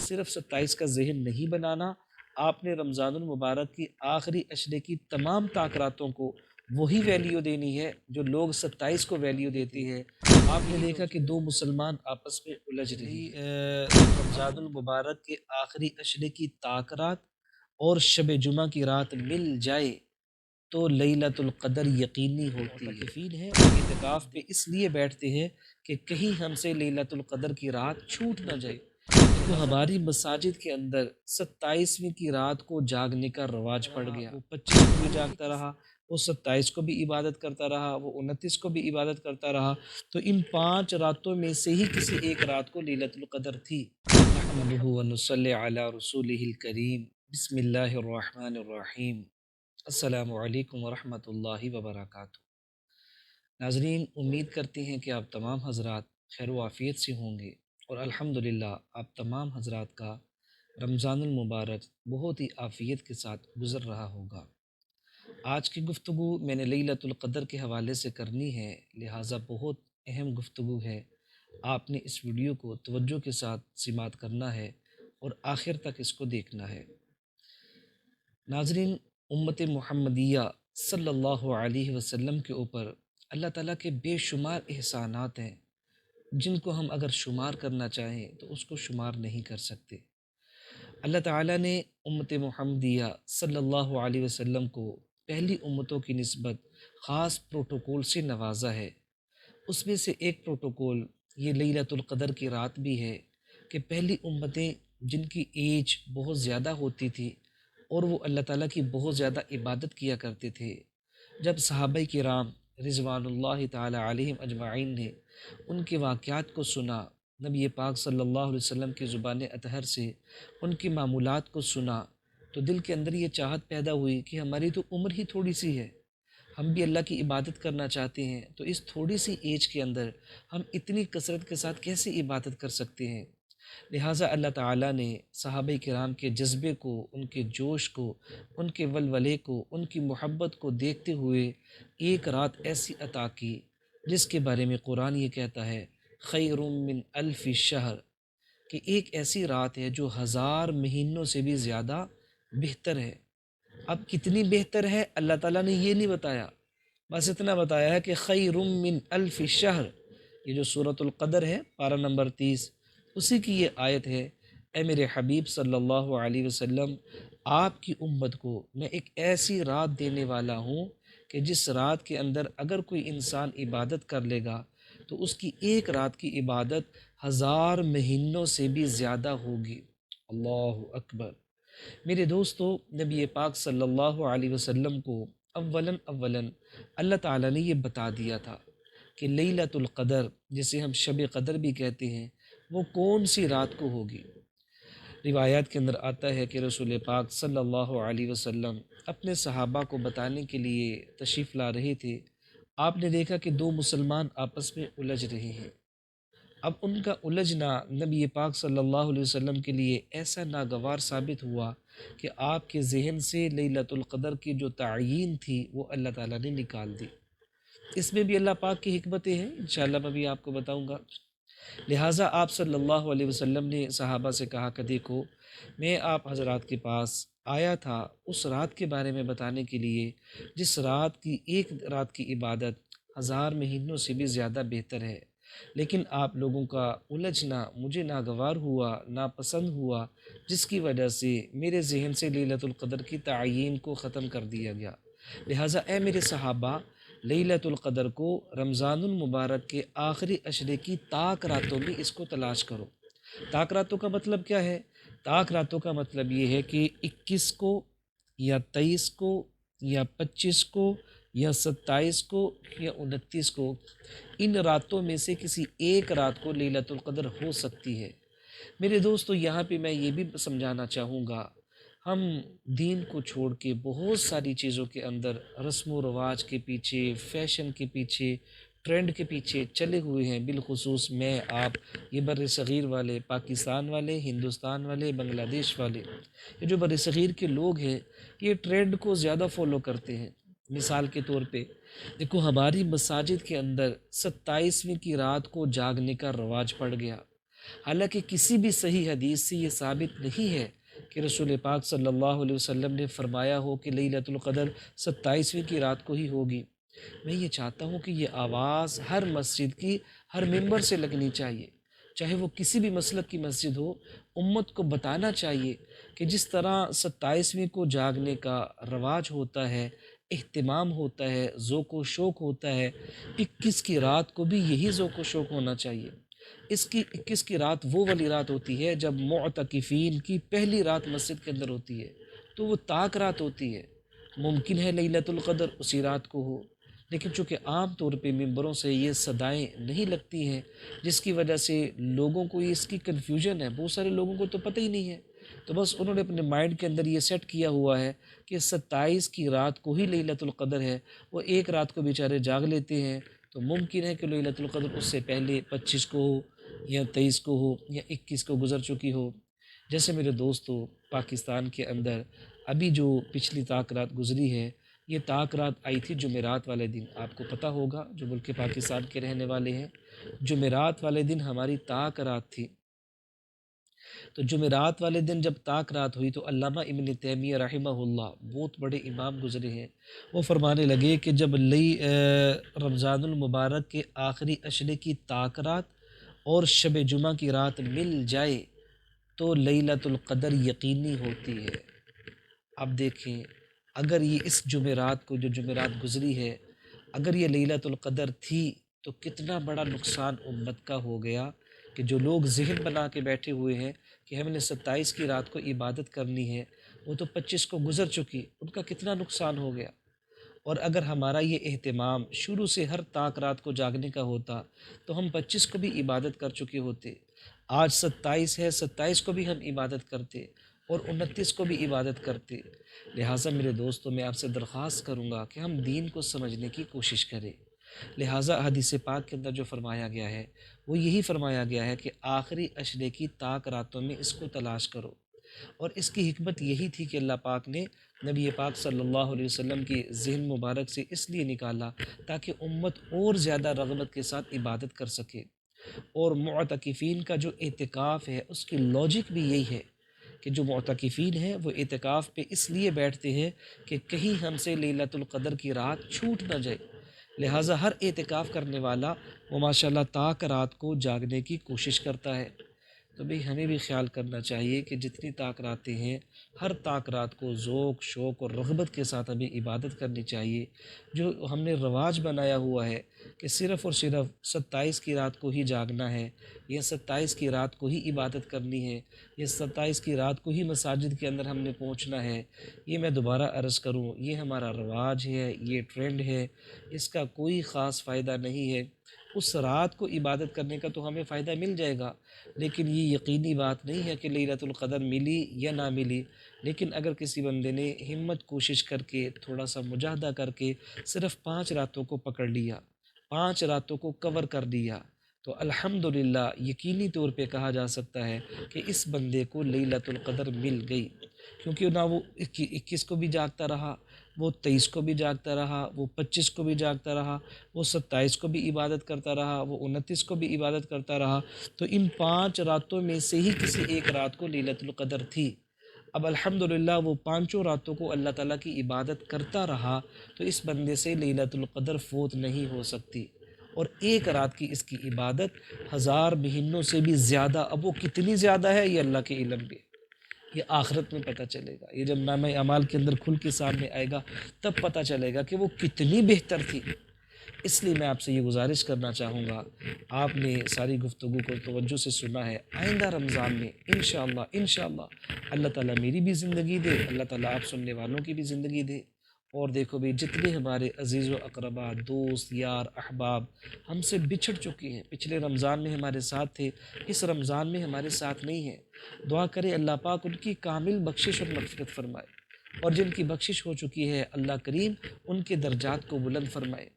صرف 27 کا ذہن نہیں بنانا، آپ نے رمضان المبارک کی آخری عشرے کی تمام تاکراتوں کو وہی ویلیو دینی ہے جو لوگ 27 کو ویلیو دیتے ہیں۔ آپ نے دیکھا کہ دو مسلمان آپس میں الجھ رہی رمضان المبارک کے آخری عشرے کی تاکرات اور شب جمعہ کی رات مل جائے تو لیلۃ القدر یقینی ہوتی ہے۔ معتکفین ہیں اعتکاف پہ اس لیے بیٹھتے ہیں کہ کہیں ہم سے لیلۃ القدر کی رات چھوٹ نہ جائے۔ تو ہماری مساجد کے اندر 27ویں کی رات کو جاگنے کا رواج پڑ گیا۔ وہ 25 کو بھی جاگتا رہا، وہ 27 کو بھی عبادت کرتا رہا، وہ 29 کو بھی عبادت کرتا رہا۔ تو ان 5 راتوں میں سے ہی کسی ایک رات کو لیلۃ القدر تھی۔ نحمدہ ونصلی علی رسولہ الکریم، بسم اللہ الرحمن الرحیم، السلام علیکم ورحمۃ اللہ وبرکاتہ۔ ناظرین، امید کرتے ہیں کہ آپ تمام حضرات خیر و عافیت سے ہوں گے، اور الحمدللہ آپ تمام حضرات کا رمضان المبارک بہت ہی عافیت کے ساتھ گزر رہا ہوگا۔ آج کی گفتگو میں نے لیلۃ القدر کے حوالے سے کرنی ہے، لہٰذا بہت اہم گفتگو ہے۔ آپ نے اس ویڈیو کو توجہ کے ساتھ سماعت کرنا ہے اور آخر تک اس کو دیکھنا ہے۔ ناظرین، امت محمدیہ صلی اللہ علیہ وسلم کے اوپر اللہ تعالیٰ کے بے شمار احسانات ہیں، جن کو ہم اگر شمار کرنا چاہیں تو اس کو شمار نہیں کر سکتے۔ اللہ تعالیٰ نے امت محمدیہ صلی اللہ علیہ وسلم کو پہلی امتوں کی نسبت خاص پروٹوکول سے نوازا ہے۔ اس میں سے ایک پروٹوکول یہ لیلۃ القدر کی رات بھی ہے کہ پہلی امتیں جن کی ایج بہت زیادہ ہوتی تھی اور وہ اللہ تعالیٰ کی بہت زیادہ عبادت کیا کرتے تھے، جب صحابہ کرام رضوان اللہ تعالی علیہم اجمعین نے ان کے واقعات کو سنا، نبی پاک صلی اللہ علیہ وسلم کی زبان اطہر سے ان کی معمولات کو سنا، تو دل کے اندر یہ چاہت پیدا ہوئی کہ ہماری تو عمر ہی تھوڑی سی ہے، ہم بھی اللہ کی عبادت کرنا چاہتے ہیں، تو اس تھوڑی سی ایج کے اندر ہم اتنی کثرت کے ساتھ کیسے عبادت کر سکتے ہیں؟ لہٰذا اللہ تعالیٰ نے صحابہ کرام کے جذبے کو، ان کے جوش کو، ان کے ولولے کو، ان کی محبت کو دیکھتے ہوئے ایک رات ایسی عطا کی جس کے بارے میں قرآن یہ کہتا ہے خیر من الف شہر، کہ ایک ایسی رات ہے جو 1000 مہینوں سے بھی زیادہ بہتر ہے۔ اب کتنی بہتر ہے اللہ تعالیٰ نے یہ نہیں بتایا، بس اتنا بتایا ہے کہ خیر من الف شہر۔ یہ جو سورۃ القدر ہے پارہ نمبر 30، اسی کی یہ آیت ہے، اے میرے حبیب صلی اللہ علیہ وسلم، آپ کی امت کو میں ایک ایسی رات دینے والا ہوں کہ جس رات کے اندر اگر کوئی انسان عبادت کر لے گا تو اس کی ایک رات کی عبادت 1000 مہینوں سے بھی زیادہ ہوگی۔ اللہ اکبر۔ میرے دوستو، نبی پاک صلی اللہ علیہ وسلم کو اولاً اللہ تعالیٰ نے یہ بتا دیا تھا کہ لیلۃ القدر، جسے ہم شب قدر بھی کہتے ہیں، وہ کون سی رات کو ہوگی۔ روایات کے اندر آتا ہے کہ رسول پاک صلی اللہ علیہ وسلم اپنے صحابہ کو بتانے کے لیے تشریف لا رہے تھے، آپ نے دیکھا کہ دو مسلمان آپس میں الجھ رہے ہیں۔ اب ان کا الجھنا نبی پاک صلی اللہ علیہ وسلم کے لیے ایسا ناگوار ثابت ہوا کہ آپ کے ذہن سے لیلۃ القدر کی جو تعیین تھی وہ اللہ تعالیٰ نے نکال دی۔ اس میں بھی اللہ پاک کی حکمتیں ہیں، انشاءاللہ میں بھی آپ کو بتاؤں گا۔ لہٰذا آپ صلی اللہ علیہ وسلم نے صحابہ سے کہا کہ دیکھو، میں آپ حضرات کے پاس آیا تھا اس رات کے بارے میں بتانے کے لیے جس رات کی ایک رات کی عبادت 1000 مہینوں سے بھی زیادہ بہتر ہے، لیکن آپ لوگوں کا الجھنا مجھے ناگوار ہوا، ناپسند ہوا، جس کی وجہ سے میرے ذہن سے لیلۃ القدر کی تعیین کو ختم کر دیا گیا۔ لہٰذا اے میرے صحابہ، لیلۃ القدر کو رمضان المبارک کے آخری عشرے کی طاق راتوں میں اس کو تلاش کرو۔ طاق راتوں کا مطلب کیا ہے؟ طاق راتوں کا مطلب یہ ہے کہ 21 کو یا 23 کو یا 25 کو یا 27 کو یا 29 کو، ان راتوں میں سے کسی ایک رات کو لیلۃ القدر ہو سکتی ہے۔ میرے دوستو، یہاں پہ میں یہ بھی سمجھانا چاہوں گا، ہم دین کو چھوڑ کے بہت ساری چیزوں کے اندر رسم و رواج کے پیچھے، فیشن کے پیچھے، ٹرینڈ کے پیچھے چلے ہوئے ہیں۔ بالخصوص میں، آپ، یہ بر صغیر والے، پاکستان والے، ہندوستان والے، بنگلہ دیش والے، یہ جو بر صغیر کے لوگ ہیں یہ ٹرینڈ کو زیادہ فالو کرتے ہیں۔ مثال کے طور پہ دیکھو، ہماری مساجد کے اندر 27ویں کی رات کو جاگنے کا رواج پڑ گیا۔ حالانکہ کسی بھی صحیح حدیث سے یہ ثابت نہیں ہے کہ رسول پاک صلی اللہ علیہ وسلم نے فرمایا ہو کہ لیلۃ القدر 27ویں کی رات کو ہی ہوگی۔ میں یہ چاہتا ہوں کہ یہ آواز ہر مسجد کی ہر ممبر سے لگنی چاہیے، چاہے وہ کسی بھی مسلک کی مسجد ہو۔ امت کو بتانا چاہیے کہ جس طرح 27ویں کو جاگنے کا رواج ہوتا ہے، اہتمام ہوتا ہے، ذوق و شوق ہوتا ہے، 21 کی رات کو بھی یہی ذوق و شوق ہونا چاہیے۔ 21 کی رات وہ والی رات ہوتی ہے جب معتکفین کی پہلی رات مسجد کے اندر ہوتی ہے، تو وہ طاق رات ہوتی ہے۔ ممکن ہے لیلۃ القدر اسی رات کو ہو، لیکن چونکہ عام طور پہ ممبروں سے یہ صدائیں نہیں لگتی ہیں، جس کی وجہ سے لوگوں کو اس کی کنفیوژن ہے، بہت سارے لوگوں کو تو پتہ ہی نہیں ہے، تو بس انہوں نے اپنے مائنڈ کے اندر یہ سیٹ کیا ہوا ہے کہ 27 کی رات کو ہی لیلۃ القدر ہے۔ وہ ایک رات کو بیچارے جاگ لیتے ہیں، تو ممکن ہے کہ لیلۃ القدر اس سے پہلے 25 کو ہو یا 23 کو ہو یا 21 کو گزر چکی ہو۔ جیسے میرے دوستو، پاکستان کے اندر ابھی جو پچھلی طاق رات گزری ہے، یہ طاق رات آئی تھی جمعرات والے دن۔ آپ کو پتہ ہوگا جو ملک پاکستان کے رہنے والے ہیں، جمعرات والے دن ہماری طاق رات تھی۔ تو جمعرات والے دن جب طاق رات ہوئی تو علامہ ابن تیمیہ رحمہ اللہ، بہت بڑے امام گزرے ہیں، وہ فرمانے لگے کہ جب رمضان المبارک کے آخری عشرے کی طاق رات اور شب جمعہ کی رات مل جائے تو لیلۃ القدر یقینی ہوتی ہے۔ اب دیکھیں، اگر یہ اس جمعرات کو، جو جمعرات گزری ہے، اگر یہ لیلۃ القدر تھی تو کتنا بڑا نقصان امت کا ہو گیا کہ جو لوگ ذہن بنا کے بیٹھے ہوئے ہیں کہ ہم نے 27 کی رات کو عبادت کرنی ہے، وہ تو 25 کو گزر چکی، ان کا کتنا نقصان ہو گیا۔ اور اگر ہمارا یہ اہتمام شروع سے ہر طاق رات کو جاگنے کا ہوتا تو ہم 25 کو بھی عبادت کر چکے ہوتے۔ آج 27 ہے، 27 کو بھی ہم عبادت کرتے اور 29 کو بھی عبادت کرتے۔ لہٰذا میرے دوستوں، میں آپ سے درخواست کروں گا کہ ہم دین کو سمجھنے کی کوشش کریں۔ لہٰذا حدیث پاک کے اندر جو فرمایا گیا ہے وہ یہی فرمایا گیا ہے کہ آخری عشرے کی طاق راتوں میں اس کو تلاش کرو، اور اس کی حکمت یہی تھی کہ اللہ پاک نے نبی پاک صلی اللہ علیہ وسلم کی ذہن مبارک سے اس لیے نکالا تاکہ امت اور زیادہ رغبت کے ساتھ عبادت کر سکے۔ اور معتکفین کا جو اعتکاف ہے اس کی لاجک بھی یہی ہے کہ جو معتکفین ہیں وہ اعتکاف پہ اس لیے بیٹھتے ہیں کہ کہیں ہم سے لیلۃ القدر کی رات چھوٹ نہ جائے۔ لہٰذا ہر اعتکاف کرنے والا وہ ماشاءاللہ طاق رات کو جاگنے کی کوشش کرتا ہے۔ تو بھئی ہمیں بھی خیال کرنا چاہیے کہ جتنی طاق راتیں ہیں، ہر طاق رات کو ذوق، شوق اور رغبت کے ساتھ ہمیں عبادت کرنی چاہیے۔ جو ہم نے رواج بنایا ہوا ہے کہ صرف اور صرف 27 کی رات کو ہی جاگنا ہے، یا 27 کی رات کو ہی عبادت کرنی ہے، یا 27 کی رات کو ہی مساجد کے اندر ہم نے پہنچنا ہے، یہ میں دوبارہ عرض کروں، یہ ہمارا رواج ہے، یہ ٹرینڈ ہے، اس کا کوئی خاص فائدہ نہیں ہے۔ اس رات کو عبادت کرنے کا تو ہمیں فائدہ مل جائے گا، لیکن یہ یقینی بات نہیں ہے کہ لیلۃ القدر ملی یا نہ ملی۔ لیکن اگر کسی بندے نے ہمت کوشش کر کے، تھوڑا سا مجاہدہ کر کے صرف 5 راتوں کو پکڑ لیا، 5 راتوں کو کور کر دیا، تو الحمدللہ یقینی طور پہ کہا جا سکتا ہے کہ اس بندے کو لیلۃ القدر مل گئی، کیونکہ نہ وہ 21 کو بھی جاگتا رہا، وہ 23 کو بھی جاگتا رہا، وہ 25 کو بھی جاگتا رہا، وہ 27 کو بھی عبادت کرتا رہا، وہ 29 کو بھی عبادت کرتا رہا، تو ان 5 راتوں میں سے ہی کسی ایک رات کو لیلۃ القدر تھی۔ اب الحمدللہ وہ 5 راتوں کو اللہ تعالیٰ کی عبادت کرتا رہا، تو اس بندے سے لیلۃ القدر فوت نہیں ہو سکتی، اور ایک رات کی اس کی عبادت 1000 مہینوں سے بھی زیادہ۔ اب وہ کتنی زیادہ ہے یہ اللہ کے علم پہ، یہ آخرت میں پتہ چلے گا، یہ جب نامہ اعمال کے اندر کھل کے سامنے آئے گا تب پتہ چلے گا کہ وہ کتنی بہتر تھی۔ اس لیے میں آپ سے یہ گزارش کرنا چاہوں گا، آپ نے ساری گفتگو کو توجہ سے سنا ہے، آئندہ رمضان میں انشاءاللہ اللہ تعالیٰ میری بھی زندگی دے، اللہ تعالیٰ آپ سننے والوں کی بھی زندگی دے، اور دیکھو بھی جتنے ہمارے عزیز و اقربا، دوست، یار، احباب ہم سے بچھڑ چکے ہیں، پچھلے رمضان میں ہمارے ساتھ تھے، اس رمضان میں ہمارے ساتھ نہیں ہیں، دعا کرے اللہ پاک ان کی کامل بخشش اور مغفرت فرمائے، اور جن کی بخشش ہو چکی ہے اللہ کریم ان کے درجات کو بلند فرمائے۔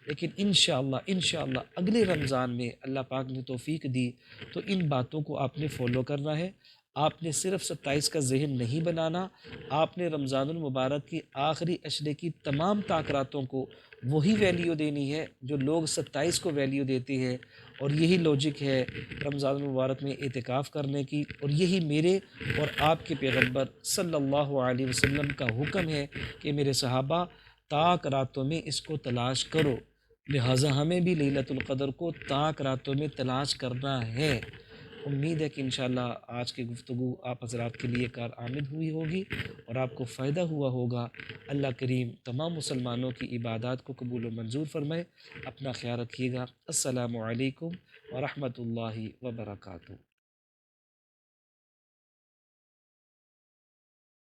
لیکن انشاءاللہ اگلے رمضان میں اللہ پاک نے توفیق دی تو ان باتوں کو آپ نے فالو کرنا ہے۔ آپ نے صرف 27 کا ذہن نہیں بنانا، آپ نے رمضان المبارک کی آخری عشرے کی تمام طاق راتوں کو وہی ویلیو دینی ہے جو لوگ 27 کو ویلیو دیتے ہیں، اور یہی لاجک ہے رمضان المبارک میں اعتکاف کرنے کی، اور یہی میرے اور آپ کے پیغمبر صلی اللہ علیہ وسلم کا حکم ہے کہ میرے صحابہ طاق راتوں میں اس کو تلاش کرو، لہٰذا ہمیں بھی لیلۃ القدر کو طاق راتوں میں تلاش کرنا ہے۔ امید ہے کہ انشاءاللہ آج کی گفتگو آپ حضرات کے لیے کارآمد ہوئی ہوگی اور آپ کو فائدہ ہوا ہوگا۔ اللہ کریم تمام مسلمانوں کی عبادات کو قبول و منظور فرمائے۔ اپنا خیال رکھیے گا۔ السلام علیکم ورحمۃ اللہ وبرکاتہ۔